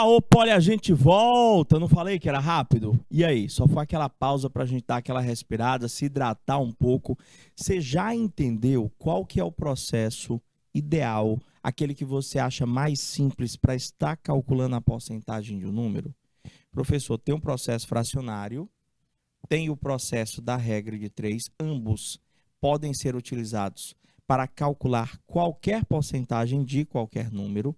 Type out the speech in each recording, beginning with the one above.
Opa, olha, a gente volta. Não falei que era rápido? E aí, só foi aquela pausa para a gente dar aquela respirada, se hidratar um pouco. Você já entendeu qual que é o processo ideal, aquele que você acha mais simples para estar calculando a porcentagem de um número? Professor, tem um processo fracionário, tem o processo da regra de 3, ambos podem ser utilizados para calcular qualquer porcentagem de qualquer número,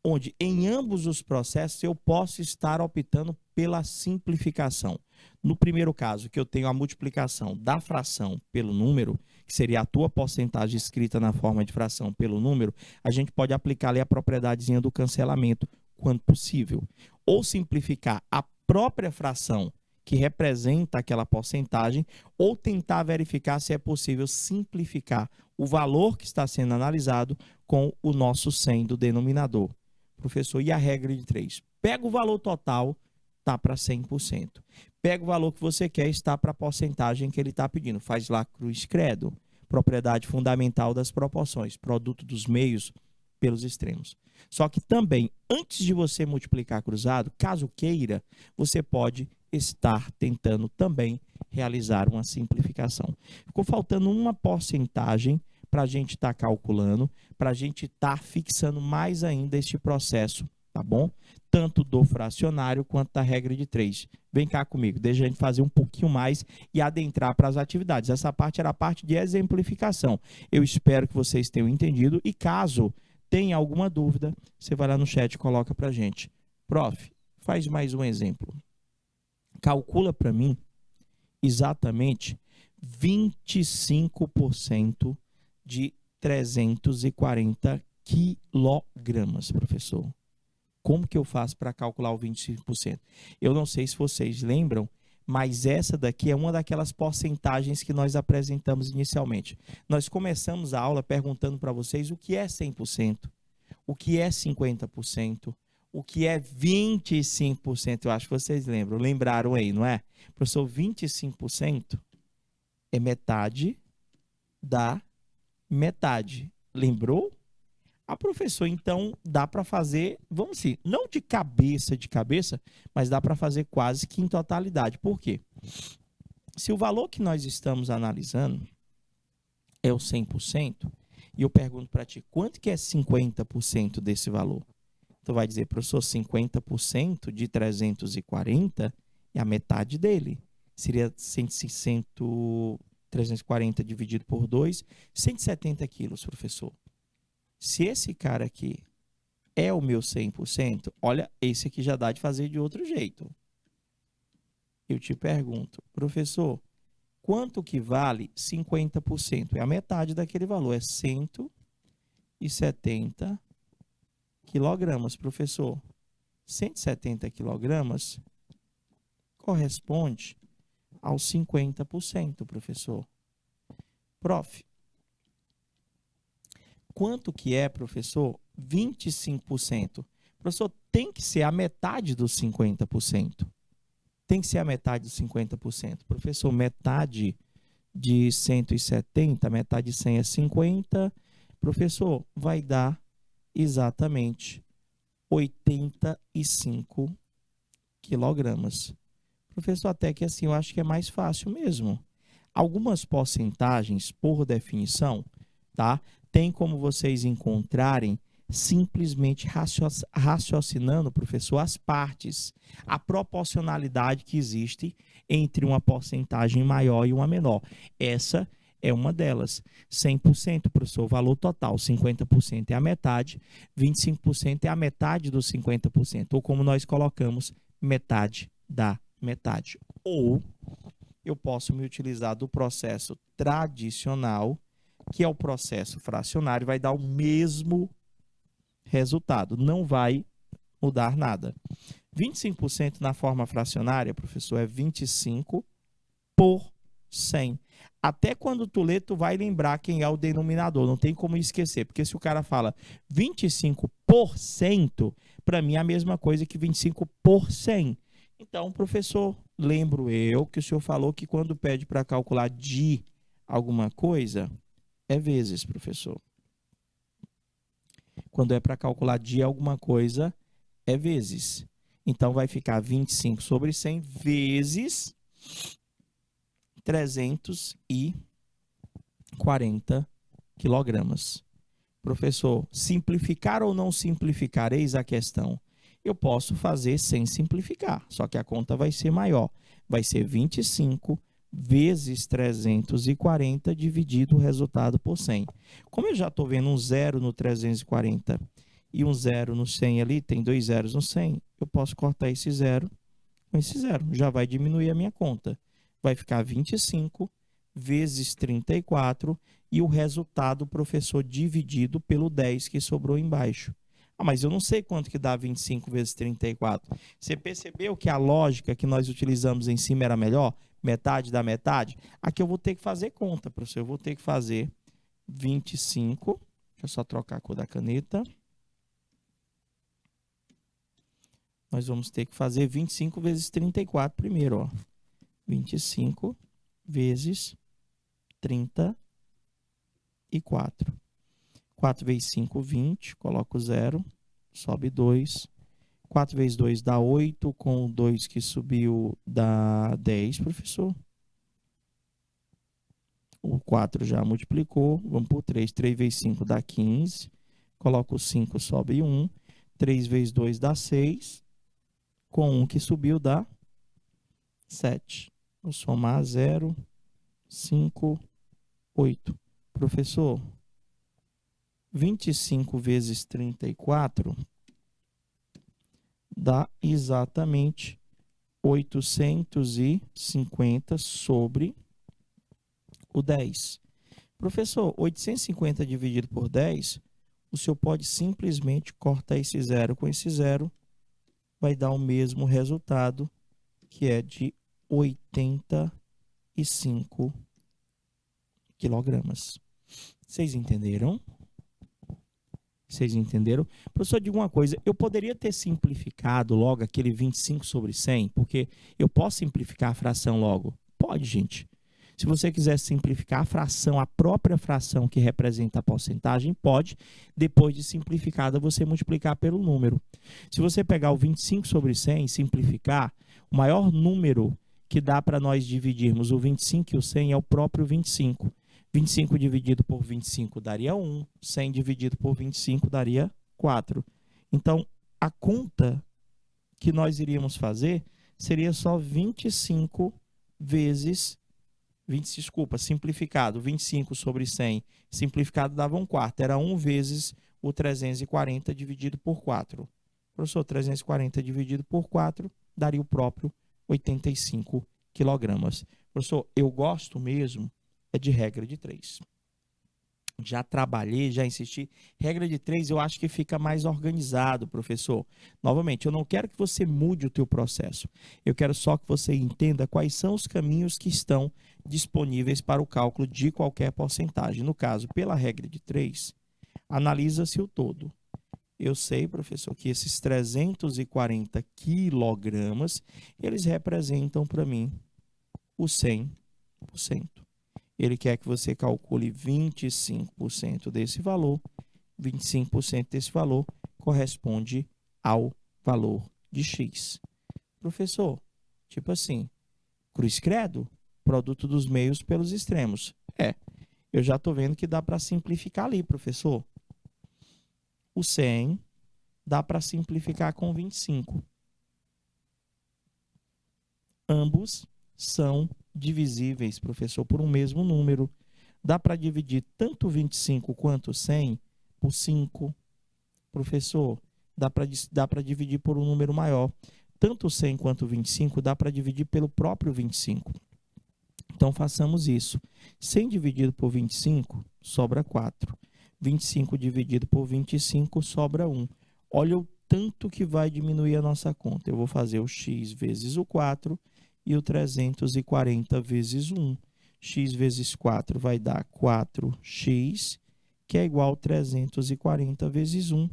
onde em ambos os processos eu posso estar optando pela simplificação. No primeiro caso, que eu tenho a multiplicação da fração pelo número, que seria a tua porcentagem escrita na forma de fração pelo número, a gente pode aplicar ali a propriedadezinha do cancelamento, quando possível. Ou simplificar a própria fração que representa aquela porcentagem, ou tentar verificar se é possível simplificar o valor que está sendo analisado com o nosso 100 do denominador. Professor, e a regra de 3? Pega o valor total, está para 100%. Pega o valor que você quer, está para a porcentagem que ele está pedindo. Faz lá cruz credo. Propriedade fundamental das proporções, produto dos meios pelos extremos. Só que também, antes de você multiplicar cruzado, caso queira, você pode estar tentando também realizar uma simplificação. Ficou faltando uma porcentagem para a gente estar calculando, para a gente estar fixando mais ainda este processo, tá bom? Tanto do fracionário quanto da regra de 3. Vem cá comigo, deixa a gente fazer um pouquinho mais e adentrar para as atividades. Essa parte era a parte de exemplificação. Eu espero que vocês tenham entendido e caso tenha alguma dúvida, você vai lá no chat e coloca para a gente. Prof, faz mais um exemplo. Calcula para mim exatamente 25% de 340 quilogramas, professor. Como que eu faço para calcular o 25%? Eu não sei se vocês lembram, mas essa daqui é uma daquelas porcentagens que nós apresentamos inicialmente. Nós começamos a aula perguntando para vocês o que é 100%, o que é 50%, o que é 25%. Eu acho que vocês lembram, lembraram aí, não é? Professor, 25% é metade da metade. Lembrou? A professor, então, dá para fazer, vamos dizer, não de cabeça, mas dá para fazer quase que em totalidade. Por quê? Se o valor que nós estamos analisando é o 100%, e eu pergunto para ti, quanto que é 50% desse valor? Tu vai dizer, professor, 50% de 340 é a metade dele. Seria 340 dividido por 2, 170 quilos, professor. Se esse cara aqui é o meu 100%, olha, esse aqui já dá de fazer de outro jeito. Eu te pergunto, professor, quanto que vale 50%? É a metade daquele valor, é 170 quilogramas, professor. 170 quilogramas corresponde aos 50%, professor. Prof, quanto que é, professor? 25%. Professor, tem que ser a metade dos 50%. Tem que ser a metade dos 50%. Professor, metade de 170, metade de 100 é 50. Professor, vai dar exatamente 85 quilogramas. Professor, até que assim eu acho que é mais fácil mesmo. Algumas porcentagens, por definição, tá? Tem como vocês encontrarem simplesmente raciocinando, professor, as partes, a proporcionalidade que existe entre uma porcentagem maior e uma menor. Essa é uma delas. 100%, professor, valor total. 50% é a metade, 25% é a metade dos 50%. Ou como nós colocamos, metade da metade. Ou eu posso me utilizar do processo tradicional, que é o processo fracionário, vai dar o mesmo resultado, não vai mudar nada. 25% na forma fracionária, professor, é 25 por 100. Até quando tu lê, tu vai lembrar quem é o denominador, não tem como esquecer, porque se o cara fala 25%, para mim é a mesma coisa que 25 por 100. Então, professor, lembro eu que o senhor falou que quando pede para calcular de alguma coisa, é vezes, professor. Quando é para calcular de alguma coisa, é vezes. Então, vai ficar 25 sobre 100 vezes 340 quilogramas. Professor, simplificar ou não simplificar? Eis a questão. Eu posso fazer sem simplificar, só que a conta vai ser maior. Vai ser 25 vezes 340 dividido o resultado por 100. Como eu já estou vendo um zero no 340 e um zero no 100 ali, tem 2 zeros no 100, eu posso cortar esse zero com esse zero. Já vai diminuir a minha conta. Vai ficar 25 vezes 34 e o resultado, professor, dividido pelo 10 que sobrou embaixo. Ah, mas eu não sei quanto que dá 25 vezes 34. Você percebeu que a lógica que nós utilizamos em cima era melhor? Metade da metade? Aqui eu vou ter que fazer conta, professor. Eu vou ter que fazer 25. Deixa eu só trocar a cor da caneta. Nós vamos ter que fazer 25 vezes 34 primeiro, ó. 25 vezes 34. 4 vezes 5, 20. Coloco 0. Sobe 2. 4 vezes 2 dá 8. Com o 2 que subiu dá 10, professor. O 4 já multiplicou. Vamos por 3. 3 vezes 5 dá 15. Coloco 5, sobe 1. 3 vezes 2 dá 6. Com 1 que subiu dá 7. Vou somar 0, 5, 8. Professor, 25 vezes 34 dá exatamente 850 sobre o 10. Professor, 850 dividido por 10, o senhor pode simplesmente cortar esse zero com esse zero, vai dar o mesmo resultado, que é de 85 quilogramas. Vocês entenderam? Vocês entenderam? Professor, diga uma coisa, eu poderia ter simplificado logo aquele 25 sobre 100, porque eu posso simplificar a fração logo? Pode, gente. Se você quiser simplificar a fração, a própria fração que representa a porcentagem, pode, depois de simplificada, você multiplicar pelo número. Se você pegar o 25 sobre 100 e simplificar, o maior número que dá para nós dividirmos o 25 e o 100 é o próprio 25. 25 dividido por 25 daria 1, 100 dividido por 25 daria 4. Então, a conta que nós iríamos fazer seria só 25 vezes, simplificado, 25 sobre 100, simplificado dava 1/4, era 1 vezes o 340 dividido por 4. Professor, 340 dividido por 4 daria o próprio 85 quilogramas. Professor, eu gosto mesmo é de regra de 3. Já trabalhei, já insisti. Regra de 3 eu acho que fica mais organizado, professor. Novamente, eu não quero que você mude o teu processo. Eu quero só que você entenda quais são os caminhos que estão disponíveis para o cálculo de qualquer porcentagem. No caso, pela regra de 3, analisa-se o todo. Eu sei, professor, que esses 340 quilogramas, eles representam para mim o 100%. Ele quer que você calcule 25% desse valor. 25% desse valor corresponde ao valor de X. Professor, tipo assim, cruz credo, produto dos meios pelos extremos. Eu já estou vendo que dá para simplificar ali, professor. O 100 dá para simplificar com 25. Ambos são divisíveis, professor, por um mesmo número. Dá para dividir tanto 25 quanto 100 por 5. Professor, dá para dividir por um número maior. Tanto 100 quanto 25 dá para dividir pelo próprio 25. Então, façamos isso. 100 dividido por 25, sobra 4. 25 dividido por 25, sobra 1. Olha o tanto que vai diminuir a nossa conta. Eu vou fazer o x vezes o 4 e o 340 vezes 1. X vezes 4 vai dar 4x, que é igual a 340 vezes 1.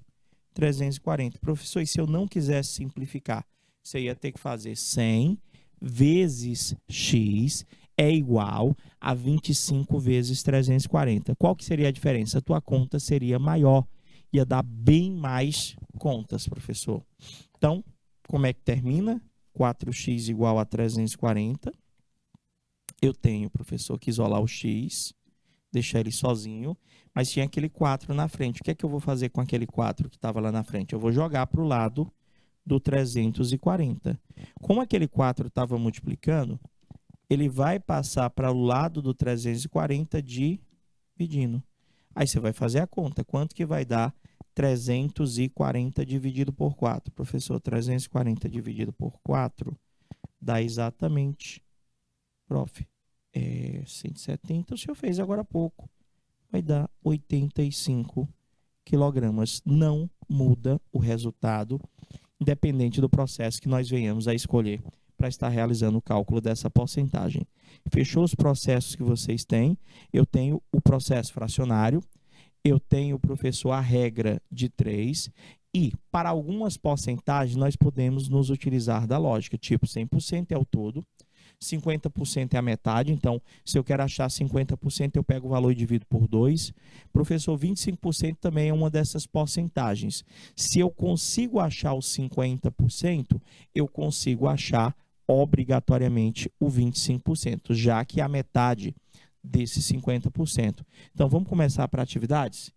340. Professor, e se eu não quisesse simplificar? Você ia ter que fazer 100 vezes x é igual a 25 vezes 340. Qual que seria a diferença? A tua conta seria maior. ia dar bem mais contas, professor. Então, como é que termina? 4x igual a 340. Eu tenho, professor, que isolar o x, deixar ele sozinho, mas tinha aquele 4 na frente. O que é que eu vou fazer com aquele 4 que estava lá na frente? Eu vou jogar para o lado do 340. Como aquele 4 estava multiplicando, ele vai passar para o lado do 340 dividindo. Aí você vai fazer a conta. Quanto que vai dar 340 dividido por 4? Professor, 340 dividido por 4 dá exatamente, prof, 170, o senhor fez agora há pouco. Vai dar 85 quilogramas. Não muda o resultado, independente do processo que nós venhamos a escolher para estar realizando o cálculo dessa porcentagem. Fechou os processos que vocês têm? Eu tenho o processo fracionário, eu tenho, professor, a regra de 3, e para algumas porcentagens nós podemos nos utilizar da lógica, tipo 100% é o todo, 50% é a metade, então se eu quero achar 50% eu pego o valor e divido por 2. Professor, 25% também é uma dessas porcentagens. Se eu consigo achar os 50%, eu consigo achar obrigatoriamente o 25%, já que é a metade desses 50%. Então, vamos começar para atividades?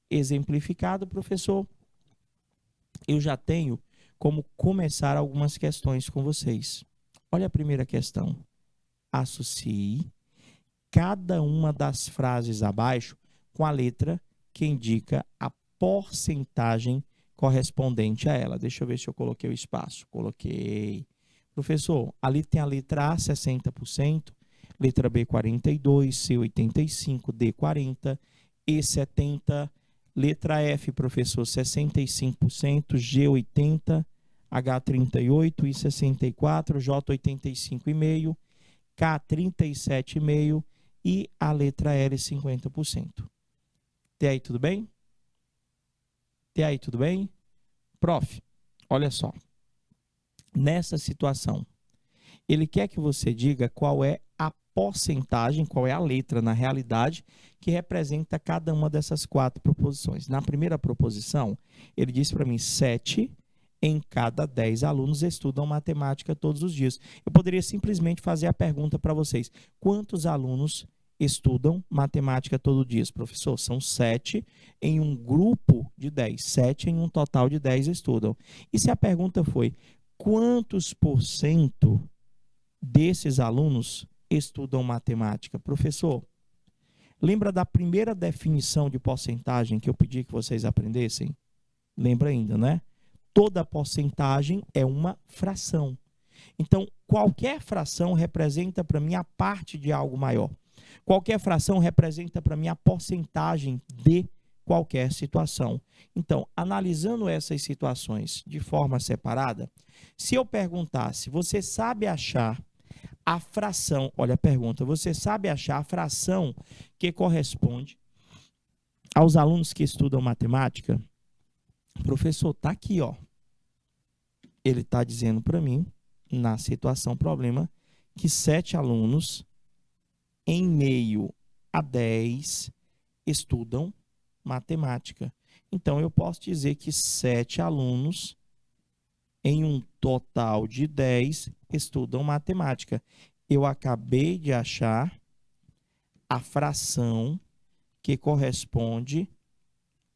Exemplificado, professor, eu já tenho como começar algumas questões com vocês. Olha a primeira questão. Associe cada uma das frases abaixo com a letra que indica a porcentagem correspondente a ela. Deixa eu ver se eu coloquei o espaço. Coloquei. Professor, ali tem a letra A, 60%, letra B, 42%, C, 85%, D, 40%, E, 70%, letra F, professor, 65%, G, 80%, H, 38%, I, 64%, J, 85,5%, K, 37,5% e a letra L, 50%. Até aí, tudo bem? Até aí, tudo bem? Prof, olha só. Nessa situação, ele quer que você diga qual é a porcentagem, qual é a letra, na realidade, que representa cada uma dessas 4 proposições. Na primeira proposição, ele diz para mim 7 em cada 10 alunos estudam matemática todos os dias. Eu poderia simplesmente fazer a pergunta para vocês: quantos alunos estudam matemática todo dia? Professor, são 7 em um grupo de 10. 7 em um total de 10 estudam. E se a pergunta foi: quantos por cento desses alunos estudam matemática? Professor, lembra da primeira definição de porcentagem que eu pedi que vocês aprendessem? Lembra ainda, né? Toda porcentagem é uma fração. Então, qualquer fração representa para mim a parte de algo maior. Qualquer fração representa para mim a porcentagem de qualquer situação. Então, analisando essas situações de forma separada, se eu perguntasse, você sabe achar a fração, olha a pergunta, você sabe achar a fração que corresponde aos alunos que estudam matemática? Professor, está aqui, ó. Ele está dizendo para mim, na situação problema, que 7 alunos em meio a 10 estudam matemática. Então, eu posso dizer que 7 alunos em um total de 10 estudam matemática. Eu acabei de achar a fração que corresponde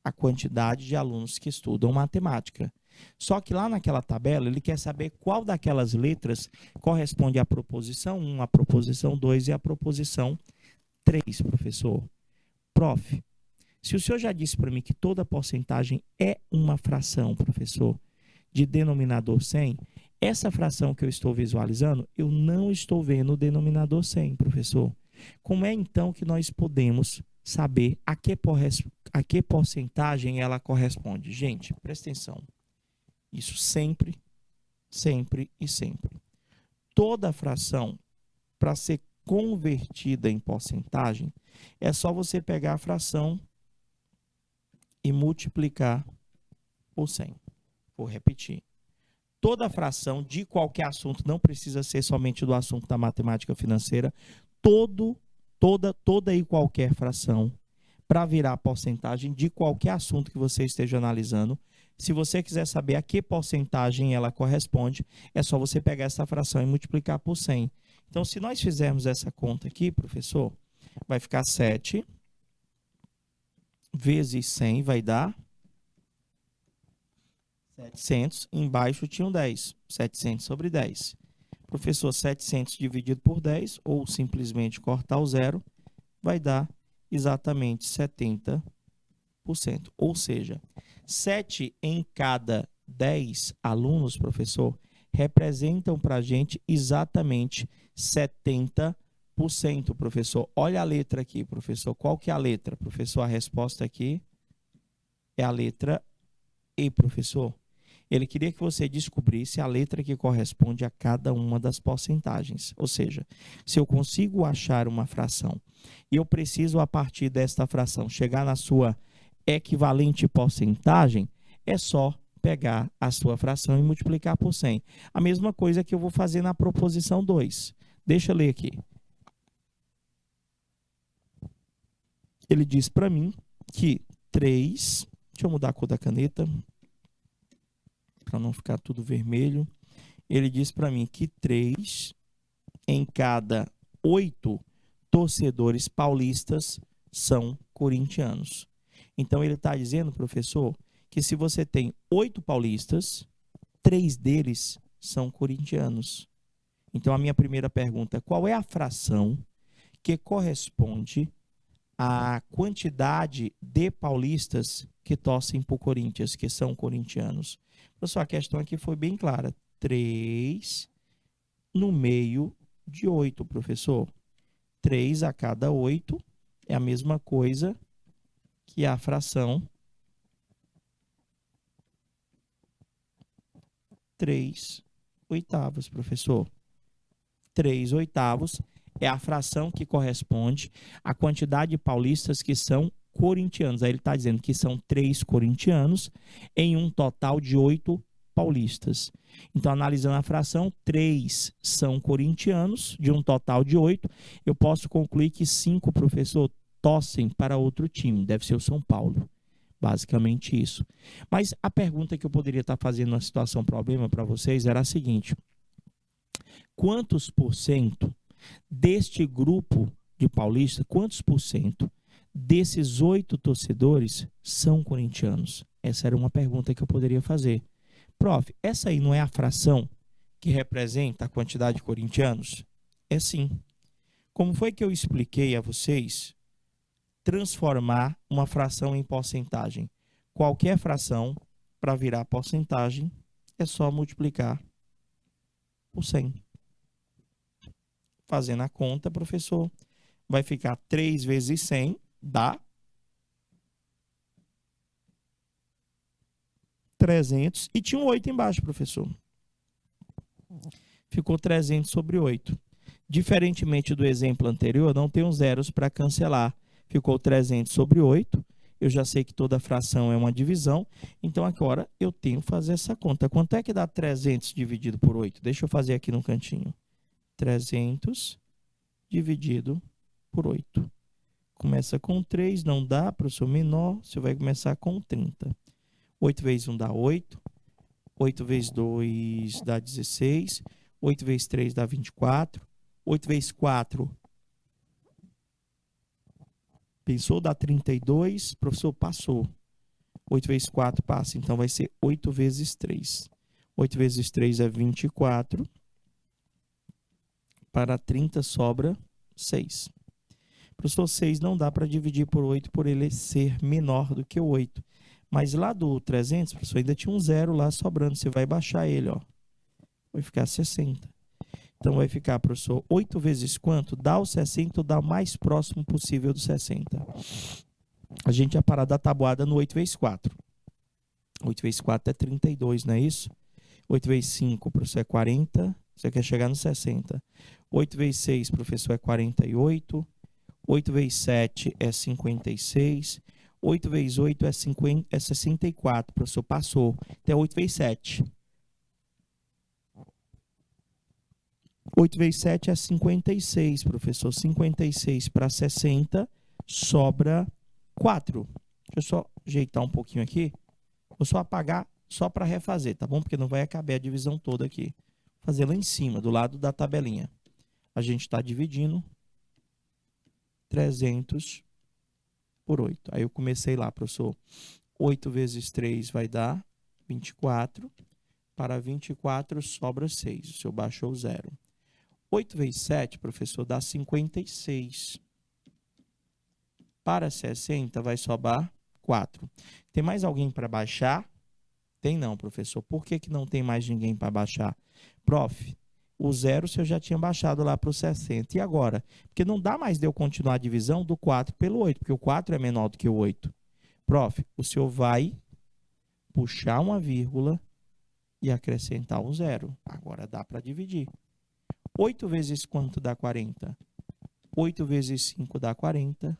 à quantidade de alunos que estudam matemática. Só que lá naquela tabela, ele quer saber qual daquelas letras corresponde à proposição 1, à proposição 2 e à proposição 3, professor. Prof, se o senhor já disse para mim que toda porcentagem é uma fração, professor, de denominador 100, essa fração que eu estou visualizando, eu não estou vendo o denominador 100, professor. Como é então que nós podemos saber a que porcentagem ela corresponde? Gente, presta atenção. Isso sempre, sempre e sempre. Toda fração, para ser convertida em porcentagem, é só você pegar a fração e multiplicar por 100. Vou repetir. Toda fração de qualquer assunto, não precisa ser somente do assunto da matemática financeira, toda e qualquer fração, para virar porcentagem de qualquer assunto que você esteja analisando. Se você quiser saber a que porcentagem ela corresponde, é só você pegar essa fração e multiplicar por 100. Então, se nós fizermos essa conta aqui, professor, vai ficar 7 vezes 100 vai dar 700. Embaixo tinha um 10. 700 sobre 10. Professor, 700 dividido por 10, ou simplesmente cortar o zero, vai dar exatamente 70%. Ou seja, 7 em cada 10 alunos, professor, representam para a gente exatamente 70%, professor. Olha a letra aqui, professor. Qual que é a letra? Professor, a resposta aqui é a letra E, professor. Ele queria que você descobrisse a letra que corresponde a cada uma das porcentagens. Ou seja, se eu consigo achar uma fração e eu preciso, a partir desta fração, chegar na sua equivalente porcentagem, é só pegar a sua fração e multiplicar por 100. A mesma coisa que eu vou fazer na proposição 2. Deixa eu ler aqui. Ele diz para mim que 3... Deixa eu mudar a cor da caneta, para não ficar tudo vermelho. Ele diz para mim que 3 em cada 8 torcedores paulistas são corintianos. Então, ele está dizendo, professor, que se você tem 8 paulistas, 3 deles são corintianos. Então, a minha primeira pergunta é: qual é a fração que corresponde à quantidade de paulistas que torcem por Corinthians, que são corintianos? Pessoal, a questão aqui foi bem clara. 3 no meio de 8, professor. 3 a cada 8 é a mesma coisa que a fração 3 oitavos, professor. 3 oitavos é a fração que corresponde à quantidade de paulistas que são corintianos. Aí ele está dizendo que são 3 corintianos em um total de 8 paulistas. Então, analisando a fração, 3 são corintianos, de um total de 8. Eu posso concluir que 5, professor, torcem para outro time. Deve ser o São Paulo. Basicamente isso. Mas a pergunta que eu poderia estar fazendo na situação problema para vocês era a seguinte: quantos por cento deste grupo de paulistas, quantos por cento desses 8 torcedores são corintianos? Essa era uma pergunta que eu poderia fazer. Prof, essa aí não é a fração que representa a quantidade de corintianos? É sim. Como foi que eu expliquei a vocês transformar uma fração em porcentagem? Qualquer fração, para virar porcentagem, é só multiplicar por 100. Fazendo a conta, professor, vai ficar 3 vezes 100, dá 300. E tinha um 8 embaixo, professor. Ficou 300 sobre 8. Diferentemente do exemplo anterior, não tem zeros para cancelar. Ficou 300 sobre 8. Eu já sei que toda fração é uma divisão. Então, agora eu tenho que fazer essa conta. Quanto é que dá 300 dividido por 8? Deixa eu fazer aqui no cantinho. 300 dividido por 8. Começa com 3, não dá, professor, menor. Você vai começar com 30. 8 vezes 1 dá 8. 8 vezes 2 dá 16. 8 vezes 3 dá 24. 8 vezes 4... Pensou? Dá 32. Professor, passou. 8 vezes 4 passa. Então, vai ser 8 vezes 3. 8 vezes 3 é 24. Para 30 sobra 6. Professor, 6 não dá para dividir por 8 por ele ser menor do que o 8. Mas lá do 300, professor, ainda tinha um zero lá sobrando. Você vai baixar ele, ó. Vai ficar 60. Então, vai ficar, professor, 8 vezes quanto? Dá o 60 ou dá o mais próximo possível do 60? A gente ia parar da tabuada no 8 vezes 4. 8 vezes 4 é 32, não é isso? 8 vezes 5, professor, é 40. Você quer chegar no 60. 8 vezes 6, professor, é 48. 8 vezes 7 é 56. 8 vezes 8 é 64, professor, passou. Então, 8 vezes 7. 8 vezes 7 é 56, professor. 56 para 60, sobra 4. Deixa eu só ajeitar um pouquinho aqui. Vou só apagar só para refazer, tá bom? Porque não vai caber a divisão toda aqui. Vou fazer lá em cima, do lado da tabelinha. A gente está dividindo 300 por 8. Aí eu comecei lá, professor. 8 vezes 3 vai dar 24. Para 24 sobra 6. O senhor baixou 0. 8 vezes 7, professor, dá 56. Para 60 vai sobrar 4. Tem mais alguém para baixar? Tem não, professor. Por que não tem mais ninguém para baixar? Prof, o 0 o senhor já tinha baixado lá para o 60. E agora? Porque não dá mais de eu continuar a divisão do 4 pelo 8, porque o 4 é menor do que o 8. Prof, o senhor vai puxar uma vírgula e acrescentar um 0. Agora dá para dividir. 8 vezes quanto dá 40? 8 vezes 5 dá 40.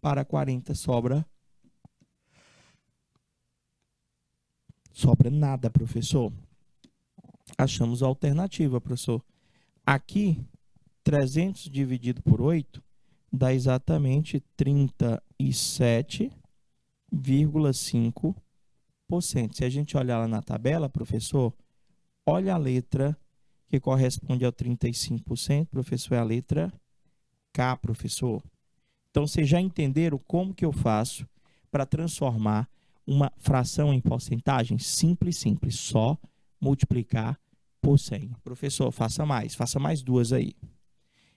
Para 40 sobra nada, professor. Achamos a alternativa, professor. Aqui, 300 dividido por 8 dá exatamente 37,5%. Se a gente olhar lá na tabela, professor, olha a letra que corresponde ao 35%, professor, é a letra K, professor. Então, vocês já entenderam como que eu faço para transformar uma fração em porcentagem? Simples, simples. Só multiplicar por 100. Professor, faça mais 2 aí.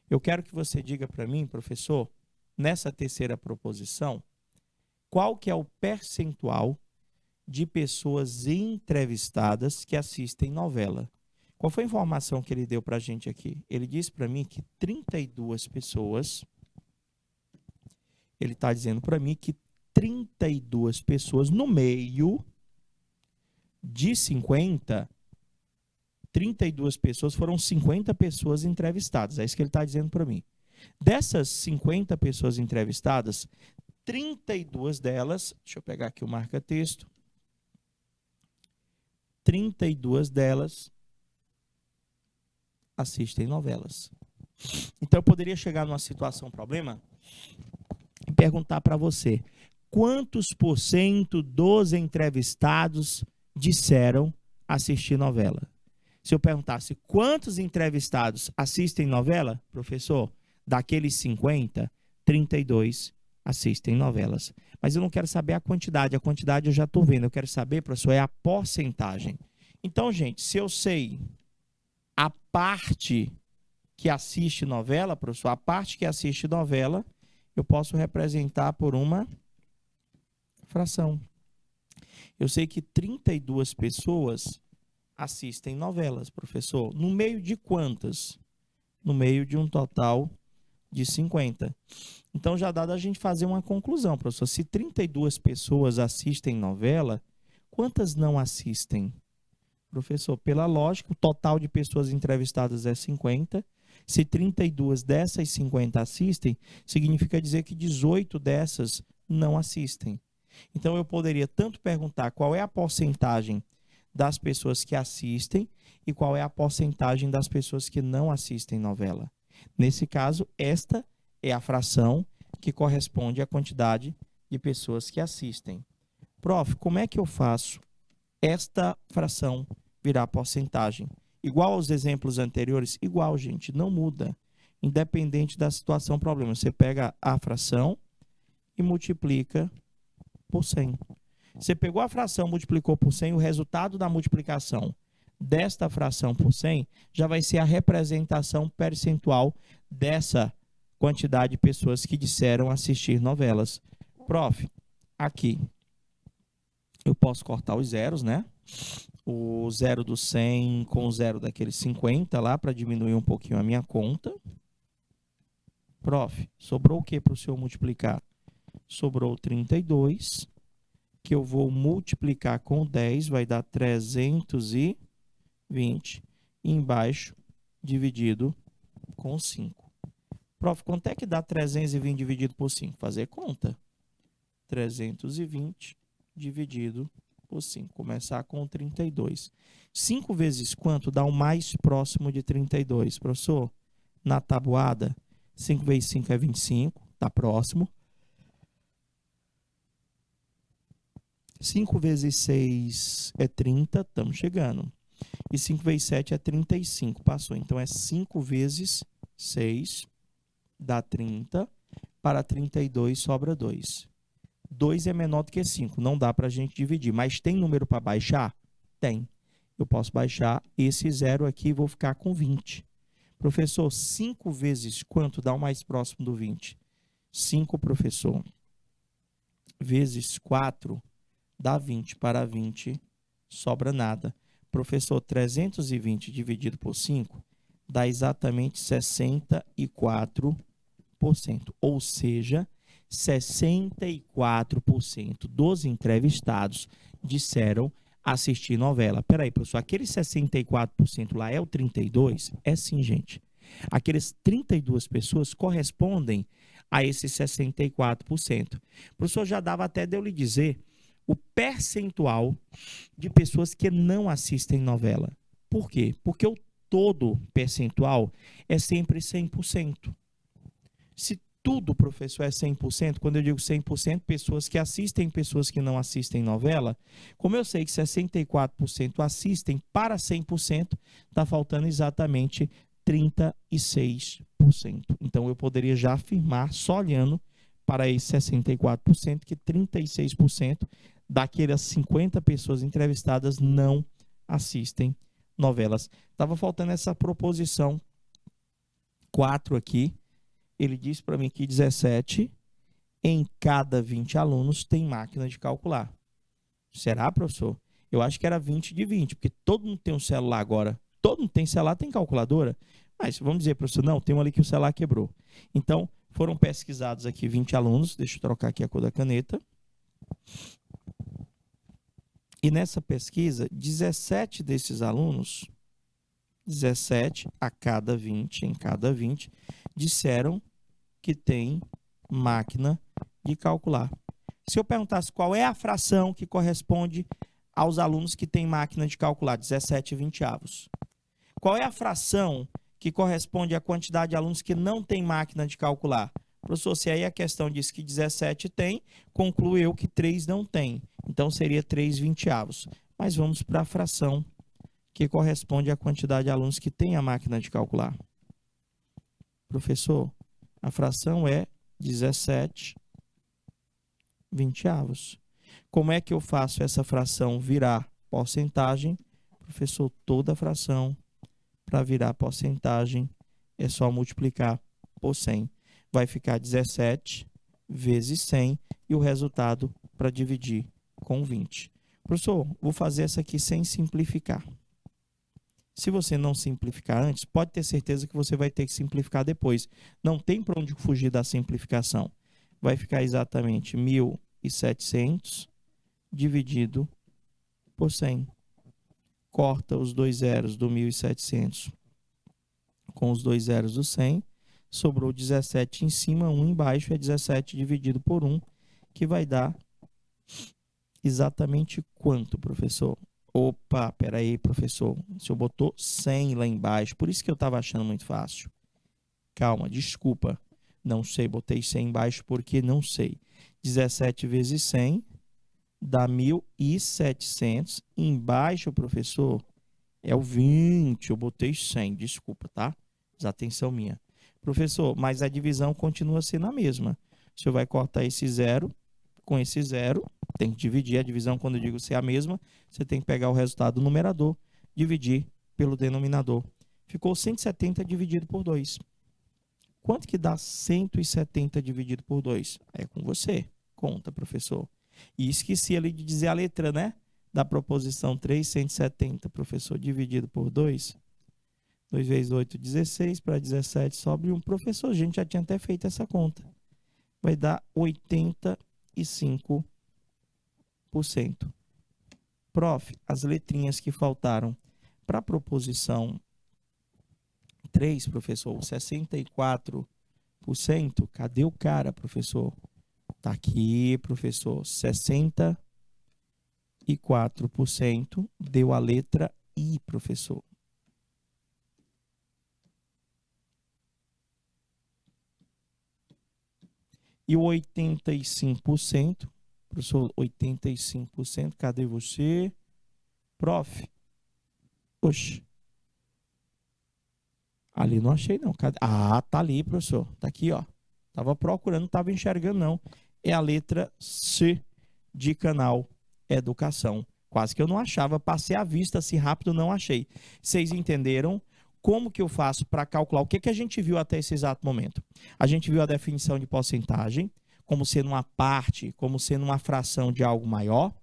Eu quero que você diga para mim, professor, nessa terceira proposição, qual que é o percentual de pessoas entrevistadas que assistem novela? Qual foi a informação que ele deu para a gente aqui? Ele disse para mim que 32 pessoas... Ele está dizendo para mim que 32 pessoas no meio de 50, 32 pessoas foram 50 pessoas entrevistadas. É isso que ele está dizendo para mim. Dessas 50 pessoas entrevistadas, 32 delas, deixa eu pegar aqui o marca-texto, 32 delas assistem novelas. Então, eu poderia chegar numa situação, problema, e perguntar para você, quantos por cento dos entrevistados disseram assistir novela? Se eu perguntasse, quantos entrevistados assistem novela? Professor, daqueles 50, 32 assistem novelas. Mas eu não quero saber a quantidade eu já estou vendo. Eu quero saber, professor, é a porcentagem. Então, gente, se eu sei a parte que assiste novela, professor, a parte que assiste novela, eu posso representar por uma fração. Eu sei que 32 pessoas assistem novelas, professor. No meio de quantas? No meio de um total de 50. Então, já dá da gente fazer uma conclusão, professor. Se 32 pessoas assistem novela, quantas não assistem? Professor, pela lógica, o total de pessoas entrevistadas é 50. Se 32 dessas 50 assistem, significa dizer que 18 dessas não assistem. Então, eu poderia tanto perguntar qual é a porcentagem das pessoas que assistem e qual é a porcentagem das pessoas que não assistem novela. Nesse caso, esta é a fração que corresponde à quantidade de pessoas que assistem. Prof, como é que eu faço esta fração virar porcentagem? Igual aos exemplos anteriores? Igual, gente, não muda. Independente da situação, problema. Você pega a fração e multiplica por 100. Você pegou a fração, multiplicou por 100, o resultado da multiplicação desta fração por 100 já vai ser a representação percentual dessa quantidade de pessoas que disseram assistir novelas. Prof, aqui eu posso cortar os zeros, né? O 0 do 100 com o 0 daqueles 50 lá, para diminuir um pouquinho a minha conta. Prof, sobrou o que para o senhor multiplicar? Sobrou 32, que eu vou multiplicar com 10, vai dar 320, e embaixo, dividido com 5. Prof, quanto é que dá 320 dividido por 5? Fazer conta. 320 dividido por 5. Começar com 32. 5 vezes quanto dá o mais próximo de 32? Professor, na tabuada, 5 vezes 5 é 25, está próximo. 5 vezes 6 é 30, estamos chegando. E 5 vezes 7 é 35, passou. Então, é 5 vezes 6, dá 30. Para 32, sobra 2. 2 é menor do que 5, não dá para a gente dividir. Mas tem número para baixar? Tem. Eu posso baixar esse 0 aqui e vou ficar com 20. Professor, 5 vezes quanto dá o mais próximo do 20? 5, professor, vezes 4 dá 20. Para 20, sobra nada. Professor, 320 dividido por 5 dá exatamente 64%. Ou seja, 64% dos entrevistados disseram assistir novela. Peraí, professor, aqueles 64% lá é o 32%? É sim, gente. Aqueles 32 pessoas correspondem a esses 64%. Professor, já dava até de eu lhe dizer o percentual de pessoas que não assistem novela. Por quê? Porque o todo percentual é sempre 100%. Se tudo, professor, é 100%, quando eu digo 100%, pessoas que assistem, pessoas que não assistem novela, como eu sei que 64% assistem, para 100%, está faltando exatamente 36%. Então, eu poderia já afirmar, só olhando para esses 64%, que 36% daquelas 50 pessoas entrevistadas não assistem novelas. Estava faltando essa proposição 4 aqui. Ele disse para mim que 17 em cada 20 alunos tem máquina de calcular. Será, professor? Eu acho que era 20 de 20, porque todo mundo tem um celular agora. Todo mundo tem celular, tem calculadora. Mas vamos dizer, professor, não, tem um ali que o celular quebrou. Então, foram pesquisados aqui 20 alunos. Deixa eu trocar aqui a cor da caneta. E nessa pesquisa, 17 desses alunos, 17 a cada 20, em cada 20, disseram que tem máquina de calcular. Se eu perguntasse qual é a fração que corresponde aos alunos que têm máquina de calcular, 17/20. Qual é a fração que corresponde à quantidade de alunos que não têm máquina de calcular? Professor, se aí a questão diz que 17 tem, concluo eu que 3 não tem. Então, seria 3/20. Mas vamos para a fração que corresponde à quantidade de alunos que têm a máquina de calcular. Professor, a fração é 17/20. Como é que eu faço essa fração virar porcentagem? Professor, toda fração para virar porcentagem é só multiplicar por 100. Vai ficar 17 vezes 100 e o resultado para dividir com 20. Professor, vou fazer essa aqui sem simplificar. Se você não simplificar antes, pode ter certeza que você vai ter que simplificar depois. Não tem para onde fugir da simplificação. Vai ficar exatamente 1.700 dividido por 100. Corta os dois zeros do 1.700 com os dois zeros do 100. Sobrou 17 em cima, 1 embaixo, é 17 dividido por 1, que vai dar exatamente quanto, professor? Opa, peraí, professor. O senhor botou 100 lá embaixo, por isso que eu estava achando muito fácil. Calma, desculpa. Não sei, botei 100 embaixo porque não sei. 17 vezes 100 dá 1.700. Embaixo, professor, é o 20. Eu botei 100, desculpa, tá? Desatenção minha. Professor, mas a divisão continua sendo a mesma. O senhor vai cortar esse zero com esse zero. Tem que dividir a divisão, quando eu digo ser a mesma, você tem que pegar o resultado do numerador, dividir pelo denominador. Ficou 170 dividido por 2. Quanto que dá 170 dividido por 2? É com você. Conta, professor. E esqueci ali de dizer a letra, né? Da proposição 3, 170, professor, dividido por 2. 2 vezes 8, 16. Para 17, sobra 1. Professor, a gente já tinha até feito essa conta. Vai dar 85%. Prof, as letrinhas que faltaram para a proposição 3, professor, 64%. Cadê o cara, professor? Tá aqui, professor. 64% deu a letra I, professor. E o 85%, Professor, 85%, cadê você? Prof. Oxe. Ali não achei, não. Cadê? Ah, tá ali, professor. Tá aqui, ó. Tava procurando, não tava enxergando, não. É a letra C de canal Educação. Quase que eu não achava. Passei a vista assim rápido, não achei. Vocês entenderam como que eu faço para calcular? O que que a gente viu até esse exato momento? A gente viu a definição de porcentagem, como sendo uma parte, como sendo uma fração de algo maior.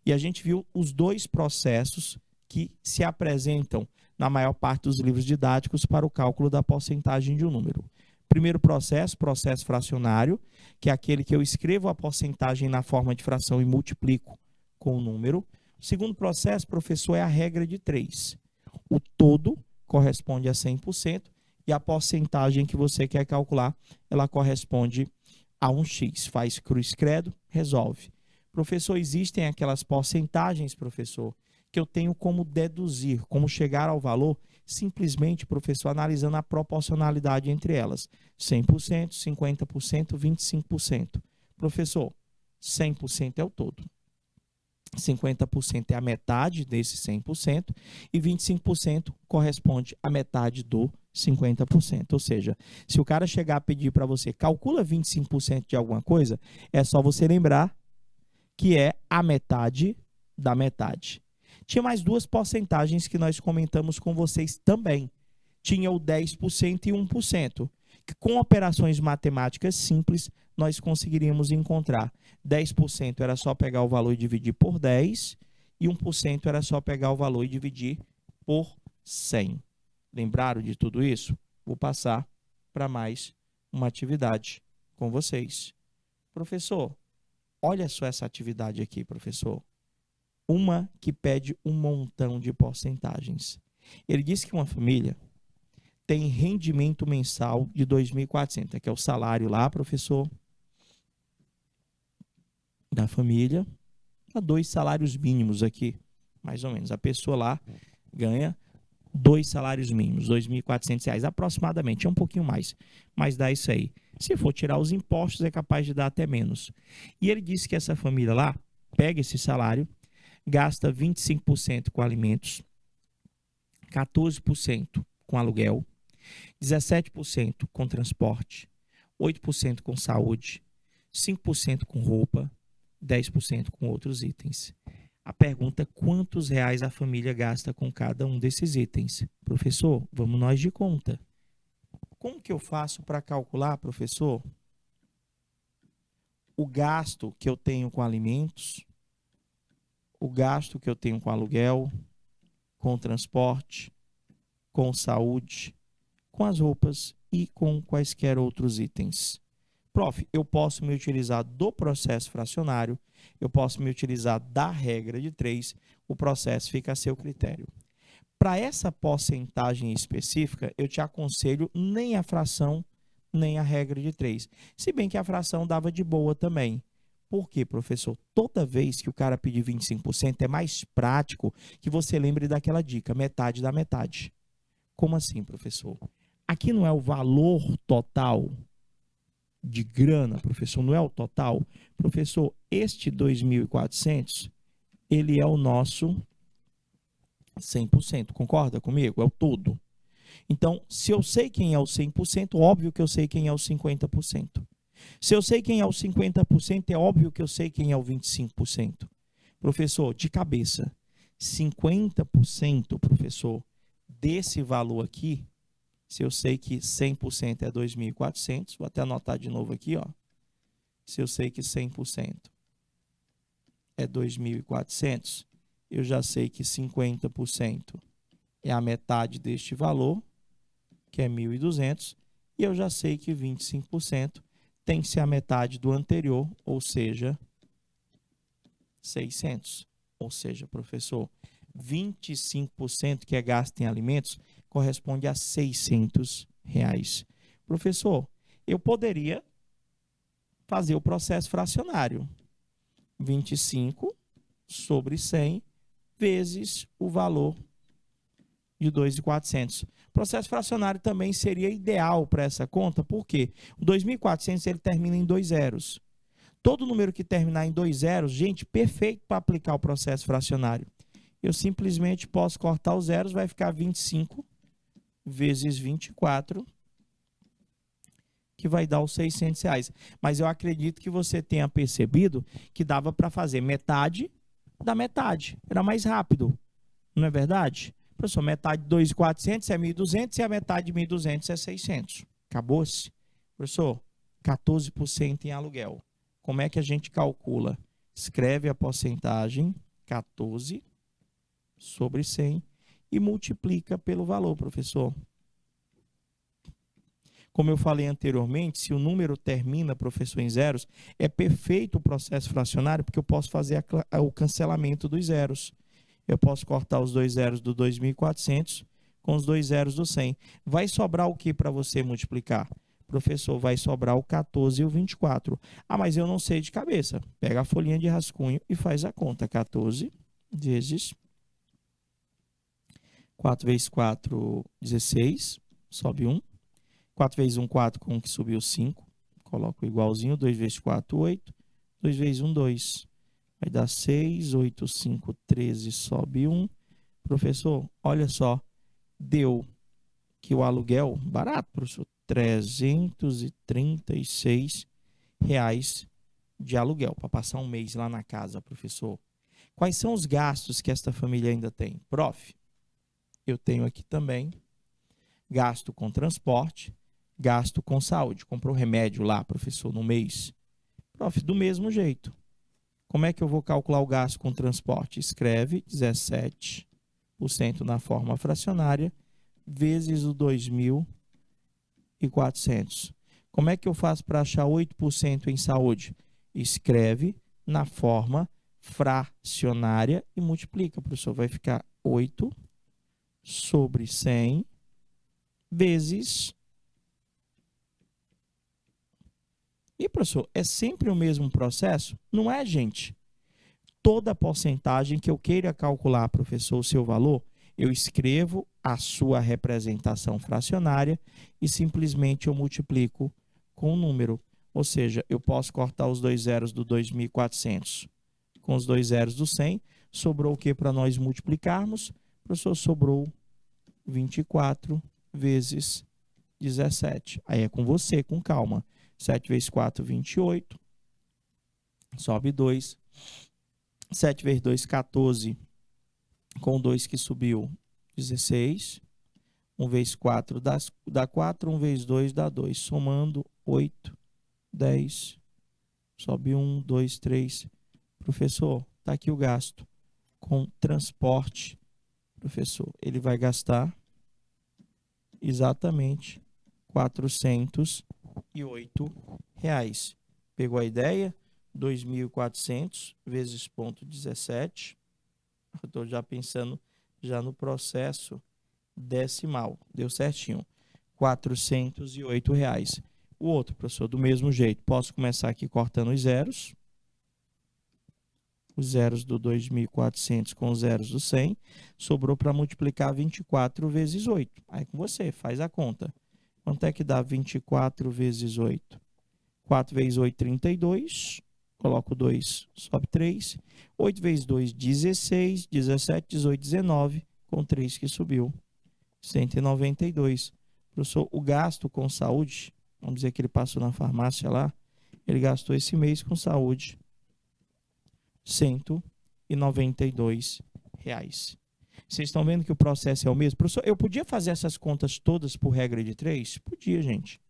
E a gente viu os dois processos que se apresentam na maior parte dos livros didáticos para o cálculo da porcentagem de um número. Primeiro processo, processo fracionário, que é aquele que eu escrevo a porcentagem na forma de fração e multiplico com o número. O segundo processo, professor, é a regra de 3. O todo corresponde a 100% e a porcentagem que você quer calcular, ela corresponde a um X. Faz cruz credo, resolve. Professor, existem aquelas porcentagens, professor, que eu tenho como deduzir, como chegar ao valor, simplesmente, professor, analisando a proporcionalidade entre elas. 100%, 50%, 25%. Professor, 100% é o todo. 50% é a metade desse 100% e 25% corresponde à metade do 50%. Ou seja, se o cara chegar a pedir para você, calcula 25% de alguma coisa, é só você lembrar que é a metade da metade. Tinha mais duas porcentagens que nós comentamos com vocês também. Tinha o 10% e 1%, que com operações matemáticas simples, nós conseguiríamos encontrar. 10% era só pegar o valor e dividir por 10, e 1% era só pegar o valor e dividir por 100. Lembraram de tudo isso? Vou passar para mais uma atividade com vocês. Professor, olha só essa atividade aqui, professor. Uma que pede um montão de porcentagens. Ele disse que uma família tem rendimento mensal de 2.400, que é o salário lá, professor, da família. Há 2 salários mínimos aqui, mais ou menos. A pessoa lá ganha 2 salários mínimos, R$ 2.400 aproximadamente, é um pouquinho mais, mas dá isso aí. Se for tirar os impostos, é capaz de dar até menos. E ele disse que essa família lá pega esse salário, gasta 25% com alimentos, 14% com aluguel, 17% com transporte, 8% com saúde, 5% com roupa, 10% com outros itens. A pergunta: quantos reais a família gasta com cada um desses itens? Professor, vamos nós de conta. Como que eu faço para calcular, professor, o gasto que eu tenho com alimentos, o gasto que eu tenho com aluguel, com transporte, com saúde, com as roupas e com quaisquer outros itens? Prof, eu posso me utilizar do processo fracionário, eu posso me utilizar da regra de 3, o processo fica a seu critério. Para essa porcentagem específica, eu te aconselho nem a fração, nem a regra de 3. Se bem que a fração dava de boa também. Por quê, professor? Toda vez que o cara pedir 25%, é mais prático que você lembre daquela dica, metade da metade. Como assim, professor? Aqui não é o valor total de grana, professor, não é o total? Professor, este 2.400, ele é o nosso 100%, concorda comigo? É o todo. Então, se eu sei quem é o 100%, óbvio que eu sei quem é o 50%. Se eu sei quem é o 50%, é óbvio que eu sei quem é o 25%. Professor, de cabeça, 50%, professor, desse valor aqui, se eu sei que 100% é 2.400, vou até anotar de novo aqui, ó. Se eu sei que 100% é 2.400, eu já sei que 50% é a metade deste valor, que é 1.200, e eu já sei que 25% tem que ser a metade do anterior, ou seja, 600. Ou seja, professor, 25% que é gasto em alimentos corresponde a R$ 600. Professor, eu poderia fazer o processo fracionário. 25 sobre 100 vezes o valor de 2.400. O processo fracionário também seria ideal para essa conta, porque o 2.400 ele termina em 2 zeros. Todo número que terminar em 2 zeros, gente, perfeito para aplicar o processo fracionário. Eu simplesmente posso cortar os zeros, vai ficar 25 vezes 24, que vai dar os R$600. Mas eu acredito que você tenha percebido que dava para fazer metade da metade. Era mais rápido, não é verdade? Professor, metade de 2.400 é 1.200 e a metade de 1.200 é 600. Acabou-se. Professor, 14% em aluguel. Como é que a gente calcula? Escreve a porcentagem, 14 sobre 100, e multiplica pelo valor, professor. Como eu falei anteriormente, se o número termina, professor, em zeros, é perfeito o processo fracionário, porque eu posso fazer o cancelamento dos zeros. Eu posso cortar os 2 zeros do 2.400 com os 2 zeros do 100. Vai sobrar o que para você multiplicar? Professor, vai sobrar o 14 e o 24. Ah, mas eu não sei de cabeça. Pega a folhinha de rascunho e faz a conta. 14 vezes 4 vezes 4, 16. Sobe 1. 4 vezes 1, 4, com o que subiu 5. Coloco igualzinho. 2 vezes 4, 8. 2 vezes 1, 2. Vai dar 6, 8, 5, 13, sobe 1. Professor, olha só. Deu que o aluguel, barato, professor, R$336 de aluguel, para passar um mês lá na casa, professor. Quais são os gastos que esta família ainda tem? Prof, eu tenho aqui também gasto com transporte, gasto com saúde. Comprou remédio lá, professor, no mês. Prof, do mesmo jeito. Como é que eu vou calcular o gasto com transporte? Escreve 17% na forma fracionária vezes o 2.400. Como é que eu faço para achar 8% em saúde? Escreve na forma fracionária e multiplica, professor. Vai ficar 8 sobre 100 vezes... E, professor, é sempre o mesmo processo? Não é, gente. Toda porcentagem que eu queira calcular, professor, o seu valor, eu escrevo a sua representação fracionária e simplesmente eu multiplico com o número. Ou seja, eu posso cortar os 2 zeros do 2.400 com os 2 zeros do 100. Sobrou o que para nós multiplicarmos? Professor, sobrou 24 vezes 17. Aí é com você, com calma. 7 vezes 4, 28. Sobe 2. 7 vezes 2, 14. Com 2 que subiu, 16. 1 vezes 4 dá 4. 1 vezes 2 dá 2. Somando 8, 10. Sobe 1, 2, 3. Professor, está aqui o gasto com transporte. Professor, ele vai gastar exatamente R$408. Pegou a ideia? 2.400 vezes 0,17. Eu estou já pensando já no processo decimal. Deu certinho. R$408. O outro, professor, do mesmo jeito. Posso começar aqui cortando os zeros. Os zeros do 2.400 com os zeros do 100. Sobrou para multiplicar 24 vezes 8. Aí com você, faz a conta. Quanto é que dá 24 vezes 8? 4 vezes 8, 32. Coloco 2, sobe 3. 8 vezes 2, 16. 17, 18, 19. Com 3 que subiu. 192. Professor, o gasto com saúde, vamos dizer que ele passou na farmácia lá, ele gastou esse mês com saúde R$192. Vocês estão vendo que o processo é o mesmo? Professor, eu podia fazer essas contas todas por regra de 3? Podia, gente.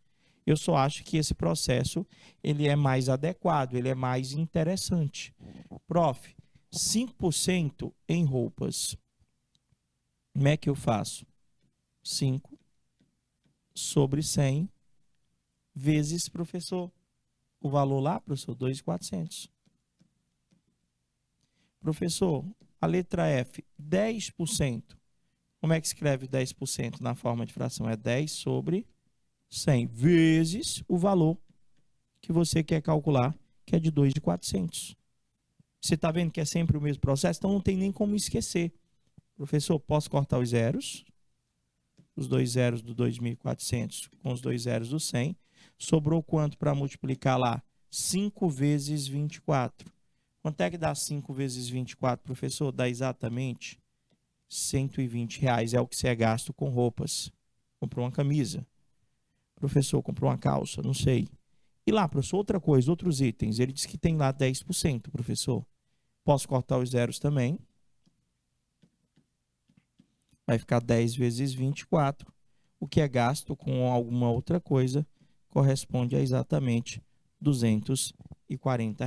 Eu só acho que esse processo ele é mais adequado, ele é mais interessante. Prof, 5% em roupas. Como é que eu faço? 5 sobre 100 vezes, professor, o valor lá, professor, 2.400. Professor, a letra F, 10%. Como é que escreve 10% na forma de fração? É 10 sobre 100 vezes o valor que você quer calcular, que é de 2.400. Você está vendo que é sempre o mesmo processo? Então não tem nem como esquecer. Professor, posso cortar os zeros? Os 2 zeros do 2.400 com os 2 zeros do 100. Sobrou quanto para multiplicar lá? 5 vezes 24. Quanto é que dá 5 vezes 24, professor? Dá exatamente R$ 120. É o que você gasto com roupas. Comprou uma camisa. Professor, comprou uma calça, não sei. E lá, professor, outra coisa, outros itens. Ele disse que tem lá 10%, professor. Posso cortar os zeros também. Vai ficar 10 vezes 24. O que é gasto com alguma outra coisa corresponde a exatamente R$ 240.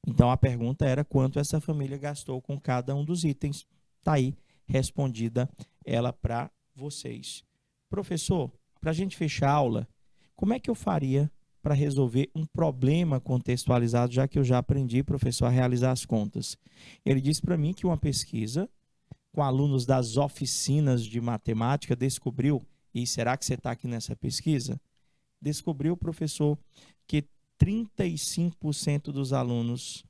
Então, a pergunta era quanto essa família gastou com cada um dos itens. Está aí respondida ela para vocês. Professor, para a gente fechar a aula, como é que eu faria para resolver um problema contextualizado, já que eu já aprendi, professor, a realizar as contas? Ele disse para mim que uma pesquisa com alunos das oficinas de matemática descobriu, e será que você está aqui nessa pesquisa? Descobriu, professor, que 35% dos alunos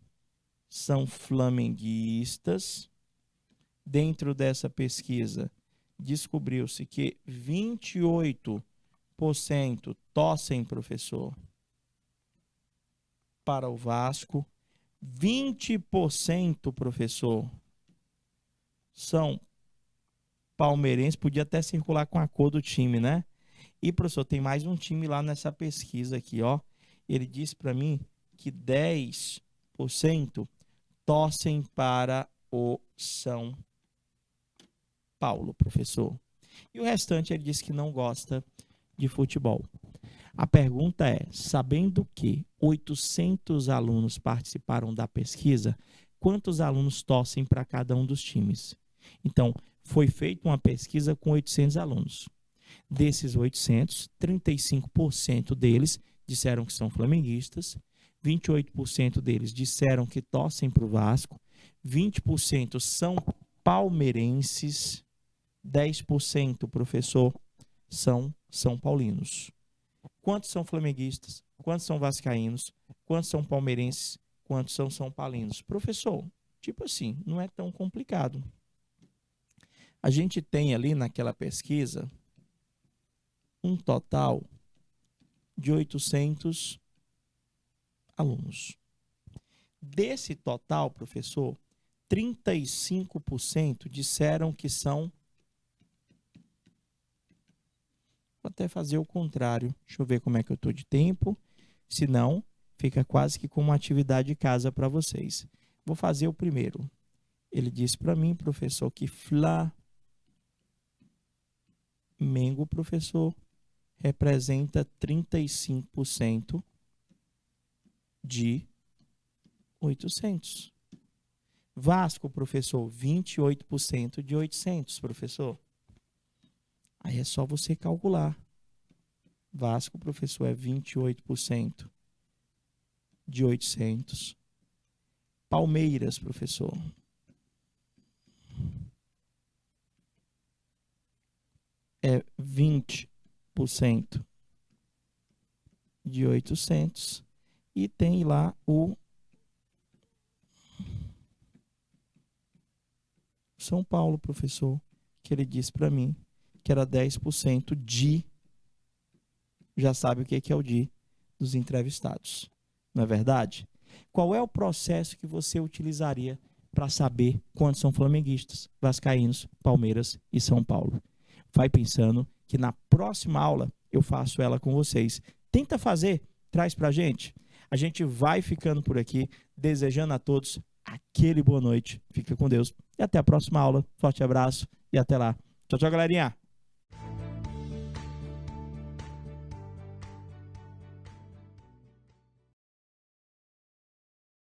são flamenguistas. Dentro dessa pesquisa, descobriu-se que 28% torcem, professor, para o Vasco. 20%, professor, são palmeirenses. Podia até circular com a cor do time, né? E, professor, tem mais um time lá nessa pesquisa aqui, ó. Ele disse para mim que 10% torcem para o São Paulo, professor. E o restante ele disse que não gosta de futebol. A pergunta é, sabendo que 800 alunos participaram da pesquisa, quantos alunos torcem para cada um dos times? Então, foi feita uma pesquisa com 800 alunos. Desses 800, 35% deles disseram que são flamenguistas, 28% deles disseram que torcem para o Vasco, 20% são palmeirenses, 10%, professor, são São Paulinos. Quantos são flamenguistas? Quantos são vascaínos? Quantos são palmeirenses? Quantos são São Paulinos? Professor, tipo assim, não é tão complicado. A gente tem ali naquela pesquisa um total de 800 alunos. Desse total, professor, 35% disseram que são... Vou até fazer o contrário. Deixa eu ver como é que eu estou de tempo. Se não, fica quase que como uma atividade de casa para vocês. Vou fazer o primeiro. Ele disse para mim, professor, que Flamengo, professor, representa 35% de 800. Vasco, professor, 28% de 800, professor. Aí é só você calcular. Vasco, professor, é 28% de 800. Palmeiras, professor, é 20% de 800. E tem lá o São Paulo, professor, que ele disse para mim que era 10% de... Já sabe o que é o de dos entrevistados. Não é verdade? Qual é o processo que você utilizaria para saber quantos são flamenguistas, vascaínos, Palmeiras e São Paulo? Vai pensando que na próxima aula eu faço ela com vocês. Tenta fazer, traz para a gente. A gente vai ficando por aqui, desejando a todos aquele boa noite. Fica com Deus e até a próxima aula. Forte abraço e até lá. Tchau, tchau, galerinha.